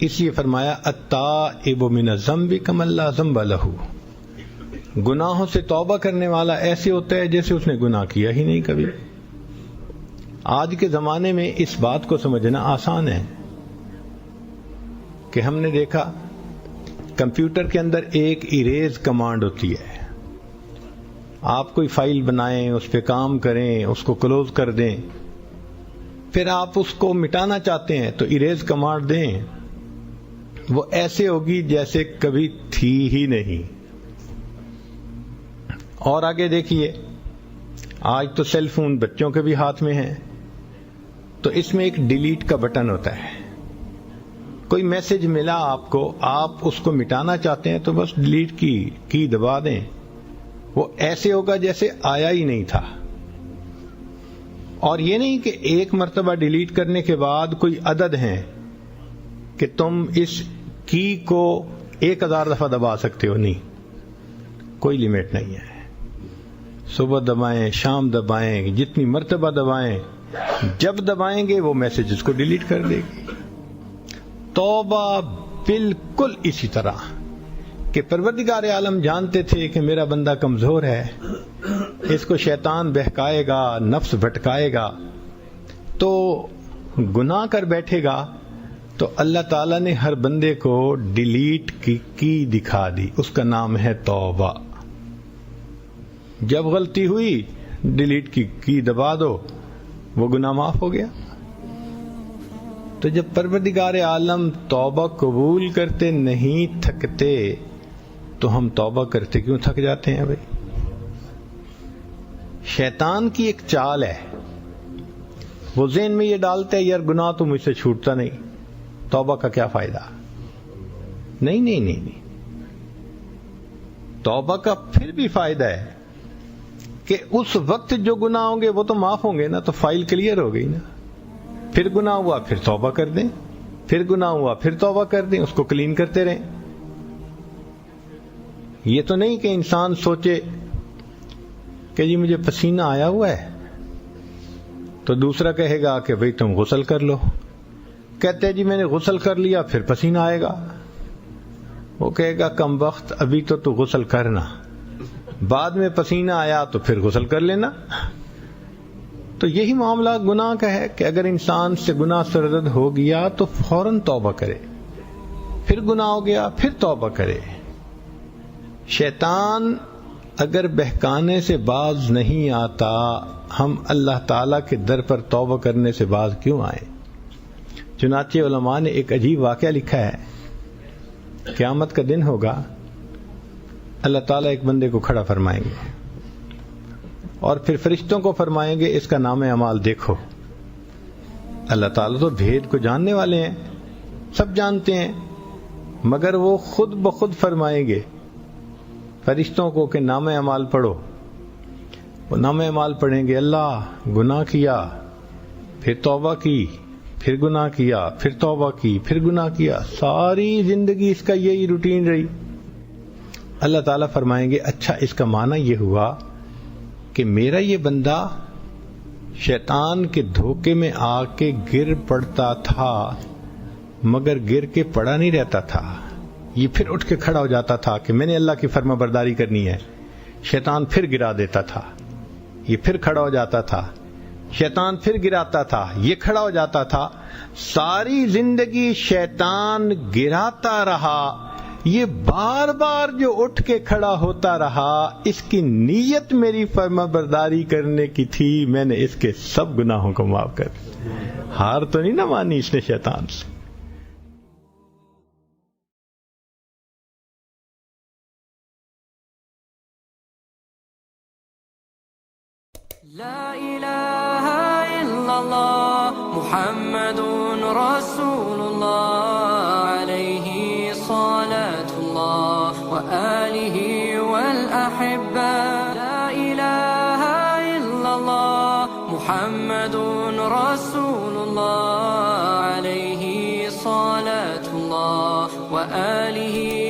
اس لیے فرمایا التائب من الذنب کمن لا ذنب لہ، گناہوں سے توبہ کرنے والا ایسے ہوتا ہے جیسے اس نے گناہ کیا ہی نہیں کبھی۔ آج کے زمانے میں اس بات کو سمجھنا آسان ہے کہ ہم نے دیکھا کمپیوٹر کے اندر ایک اریز کمانڈ ہوتی ہے، آپ کوئی فائل بنائیں، اس پہ کام کریں، اس کو کلوز کر دیں، پھر آپ اس کو مٹانا چاہتے ہیں تو اریز کمانڈ دیں، وہ ایسے ہوگی جیسے کبھی تھی ہی نہیں۔ اور آگے دیکھیے، آج تو سیل فون بچوں کے بھی ہاتھ میں ہیں، تو اس میں ایک ڈیلیٹ کا بٹن ہوتا ہے، کوئی میسج ملا آپ کو، آپ اس کو مٹانا چاہتے ہیں تو بس ڈیلیٹ کی دبا دیں، وہ ایسے ہوگا جیسے آیا ہی نہیں تھا۔ اور یہ نہیں کہ ایک مرتبہ ڈیلیٹ کرنے کے بعد کوئی عدد ہیں کہ تم اس کی کو 1000 دفعہ دبا سکتے ہو، نہیں، کوئی لیمٹ نہیں ہے۔ صبح دبائیں، شام دبائیں، جتنی مرتبہ دبائیں، جب دبائیں گے وہ میسج اس کو ڈیلیٹ کر دے گی۔ توبہ بالکل اسی طرح کہ پروردگار عالم جانتے تھے کہ میرا بندہ کمزور ہے، اس کو شیطان بہکائے گا، نفس بھٹکائے گا، تو گناہ کر بیٹھے گا، تو اللہ تعالیٰ نے ہر بندے کو ڈیلیٹ کی دکھا دی، اس کا نام ہے توبہ۔ جب غلطی ہوئی ڈیلیٹ کی دبا دو، وہ گناہ معاف ہو گیا۔ تو جب پروردگار عالم توبہ قبول کرتے نہیں تھکتے تو ہم توبہ کرتے کیوں تھک جاتے ہیں بھائی؟ شیطان کی ایک چال ہے، وہ ذہن میں یہ ڈالتا ہے یار گناہ تو مجھ سے چھوٹتا نہیں، توبہ کا کیا فائدہ؟ نہیں، توبہ کا پھر بھی فائدہ ہے کہ اس وقت جو گناہ ہوں گے وہ تو معاف ہوں گے نا، تو فائل کلیئر ہو گئی نا۔ پھر گناہ ہوا پھر توبہ کر دیں، پھر گناہ ہوا پھر توبہ کر دیں، اس کو کلین کرتے رہیں۔ یہ تو نہیں کہ انسان سوچے کہ جی مجھے پسینہ آیا ہوا ہے تو دوسرا کہے گا کہ بھئی تم غسل کر لو، کہتے ہیں جی میں نے غسل کر لیا پھر پسینہ آئے گا، وہ کہے گا کم وقت ابھی تو غسل کرنا، بعد میں پسینہ آیا تو پھر غسل کر لینا۔ تو یہی معاملہ گناہ کا ہے کہ اگر انسان سے گناہ سرزد ہو گیا تو فوراً توبہ کرے، پھر گناہ ہو گیا پھر توبہ کرے۔ شیطان اگر بہکانے سے باز نہیں آتا، ہم اللہ تعالیٰ کے در پر توبہ کرنے سے باز کیوں آئیں؟ چنانچہ علماء نے ایک عجیب واقعہ لکھا ہے، قیامت کا دن ہوگا، اللہ تعالیٰ ایک بندے کو کھڑا فرمائیں گے اور پھر فرشتوں کو فرمائیں گے اس کا نام اعمال دیکھو۔ اللہ تعالیٰ تو بھید کو جاننے والے ہیں، سب جانتے ہیں، مگر وہ خود بخود فرمائیں گے فرشتوں کو کہ نام اعمال پڑھو۔ وہ نام اعمال پڑھیں گے، اللہ گناہ کیا، پھر توبہ کی، پھر گناہ کیا، پھر توبہ کی، پھر گناہ کیا، ساری زندگی اس کا یہی روٹین رہی۔ اللہ تعالیٰ فرمائیں گے اچھا اس کا معنی یہ ہوا کہ میرا یہ بندہ شیطان کے دھوکے میں آ کے گر پڑتا تھا، مگر گر کے پڑا نہیں رہتا تھا، یہ پھر اٹھ کے کھڑا ہو جاتا تھا کہ میں نے اللہ کی فرما برداری کرنی ہے، شیطان پھر گرا دیتا تھا، یہ پھر کھڑا ہو جاتا تھا، شیطان پھر گراتا تھا، یہ کھڑا ہو جاتا تھا، ساری زندگی شیطان گراتا رہا، یہ بار بار جو اٹھ کے کھڑا ہوتا رہا، اس کی نیت میری فرما برداری کرنے کی تھی، میں نے اس کے سب گناہوں کو معاف کر دیا۔ ہار تو نہیں نہ مانی اس نے شیطان سے۔ لا الہ الا اللہ محمد رسول اللہ علیہ صلاة اللہ وآلہ والأحبہ۔ لا الہ الا اللہ محمد رسول اللہ علیہ صلاة اللہ وآلہ